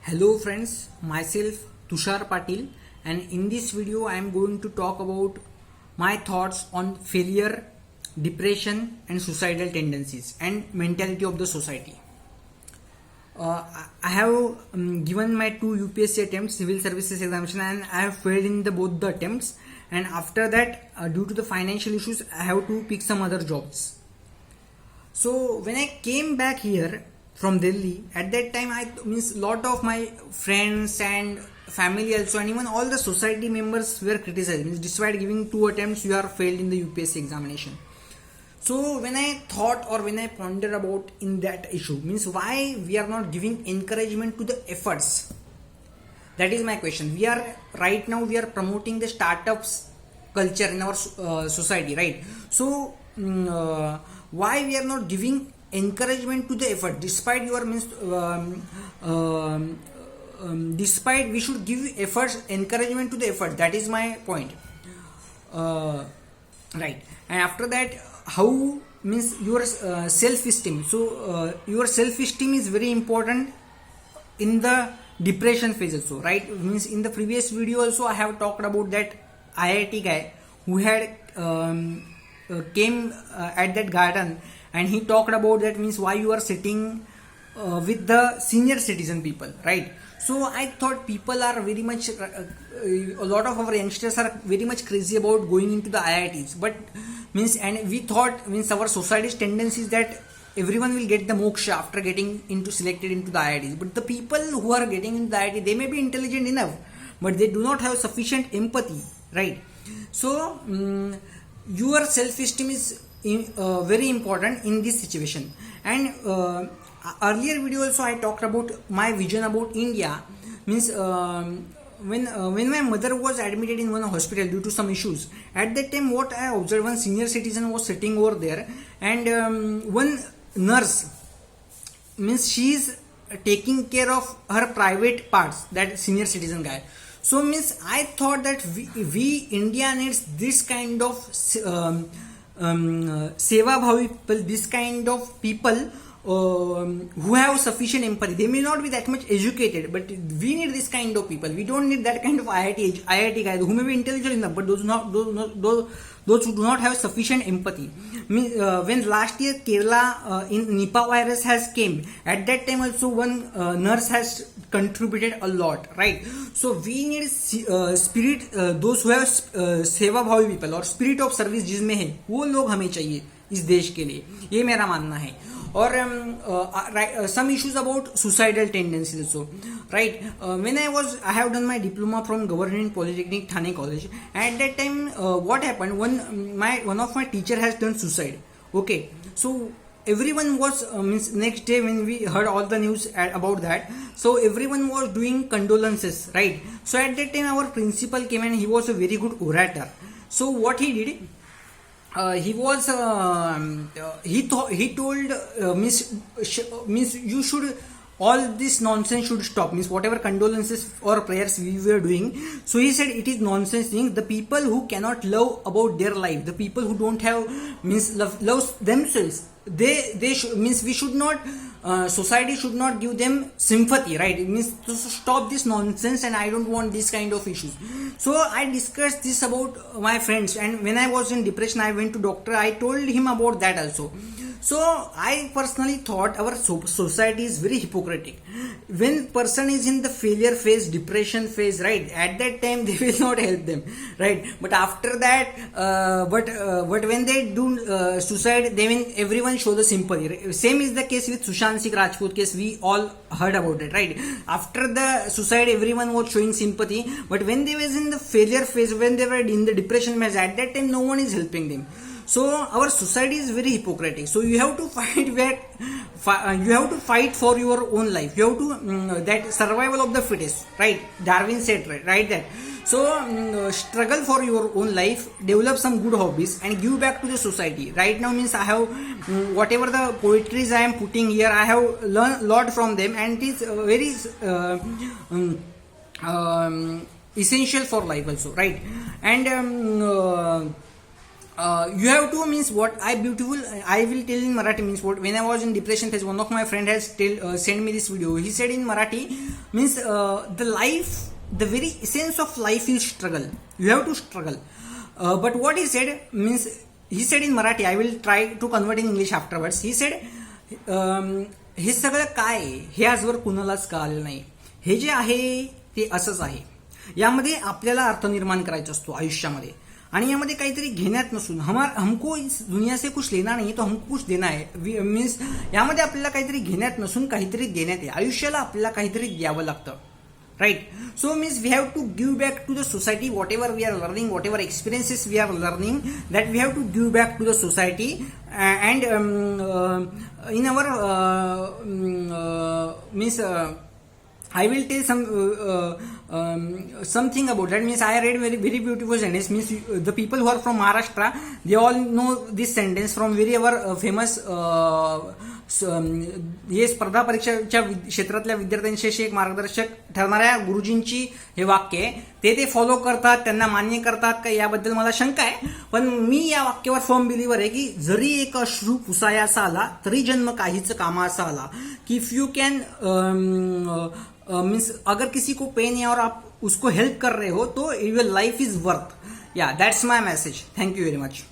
Hello friends, myself Tushar Patil, and in this video I am going to talk about my thoughts on failure, depression and suicidal tendencies and mentality of the society. I have given my two UPSC attempts, civil services examination, and I have failed in both the attempts, and after that due to the financial issues I have to pick some other jobs. So when I came back here from Delhi, at that time I means lot of my friends and family also, and even all the society members were criticized. Means despite giving two attempts, you are failed in the UPSC examination. So when I thought or when I pondered about in that issue, means why we are not giving encouragement to the efforts. That is my question. We are right now we are promoting the startups culture in our society, right? So why we are not giving encouragement to the effort despite your means despite we should give efforts encouragement to the effort. That is my point, right? And after that, how means your self-esteem. So your self-esteem is very important in the depression phase also, right? Means in the previous video also I have talked about that IIT guy who had came at that garden, and he talked about that means why you are sitting with the senior citizen people, right? So I thought people are very much a lot of our youngsters are very much crazy about going into the IITs, but means, and we thought means our society's tendency is that everyone will get the moksha after getting into selected into the IITs, but the people who are getting into the IIT, they may be intelligent enough, but they do not have sufficient empathy, right? So your self-esteem is very important in this situation. And earlier video also I talked about my vision about India. Means when my mother was admitted in one hospital due to some issues, at that time what I observed, one senior citizen was sitting over there, and one nurse, means she is taking care of her private parts, that senior citizen guy. So means I thought that we India needs this kind of seva bhavi people, this kind of people who have sufficient empathy. They may not be that much educated, but we need this kind of people. We don't need that kind of IIT guys who may be intelligent enough, but those who do not have sufficient empathy. When last year Kerala in Nipah virus has came, at that time also one nurse has contributed a lot, right? So we need spirit, those who have सेवा भावी people और spirit of service जिसमें है, वो लोग हमें चाहिए इस देश के लिए, ये मेरा मानना है. Or some issues about suicidal tendencies also, right? When I have done my diploma from Government Polytechnic Thane College. At that time, what happened? One of my teacher has done suicide. Okay, so everyone was means next day when we heard all the news about that, so everyone was doing condolences, right? So at that time our principal came, and he was a very good orator. So what he did, he told means you should, all this nonsense should stop, means whatever condolences or prayers we were doing. So he said it is nonsense thing. The people who cannot love about their life, the people who don't have means love themselves, they should, means we should not, society should not give them sympathy, right? It means to stop this nonsense, and I don't want this kind of issues. So I discussed this about my friends, and when I was in depression I went to doctor, I told him about that also. So I personally thought our society is very hypocritic. When person is in the failure phase, depression phase, right, at that time they will not help them, right? But after that, but when they do suicide, then everyone show the sympathy. Same is the case with Sushant Singh Rajput case. We all heard about it, right? After the suicide, everyone was showing sympathy, but when they was in the failure phase, when they were in the depression phase, at that time no one is helping them. So our society is very hypocritic. So you have to fight back. You have to fight for your own life. You have to that survival of the fittest, right? Darwin said right that. So struggle for your own life, develop some good hobbies, and give back to the society. Right now means I have whatever the poetries I am putting here, I have learned a lot from them, and it is very essential for life also, right? And You have to means what I beautiful. I will tell in Marathi means what. When I was in depression phase, one of my friend has sent me this video. He said in Marathi means the life, the very essence of life is struggle. You have to struggle. But what he said means he said in Marathi. I will try to convert in English afterwards. He said हे सगळं काय आहे, हे आजवर कुणालाच कळालेलं नाही. हे जे आहे ते असंच आहे. यामध्ये आपल्याला अर्थ निर्माण करायचा असतो आयुष्यामध्ये आणि यामध्ये काहीतरी घेण्यात नसून हमको इस दुनिया से कुछ लेना नहीं तो हमको कुछ देना है. मीन्स यामध्ये आपल्याला काहीतरी घेण्यात नसून काहीतरी देण्यात आहे. आयुष्याला आपल्याला काहीतरी द्यावं लागतं. Right. So means we have to give back to the society whatever we are learning, whatever experiences we are learning, that we have to give back to the society. And in our means I will tell something about that. Means I read very beautiful sentence. Means the people who are from Maharashtra, they all know this sentence from very famous हे स्पर्धा परीक्षेच्या क्षेत्रातल्या विद्यार्थ्यांशी एक मार्गदर्शक ठरणाऱ्या गुरुजींची हे वाक्य आहे. ते follow करतात, त्यांना मान्य करतात का याबद्दल मला शंका आहे. पण मी या वाक्यावर फर्म बिलीवर आहे की जरी एक अश्रू पुसायाचा आला तरी जन्म काहीच कामाचा आला. की इफ यू कॅन मीन्स अगर किसी को पेन है और आप उसको हेल्प कर रहे हो तो योर लाइफ इज वर्थ. या that's my message. Thank you very much.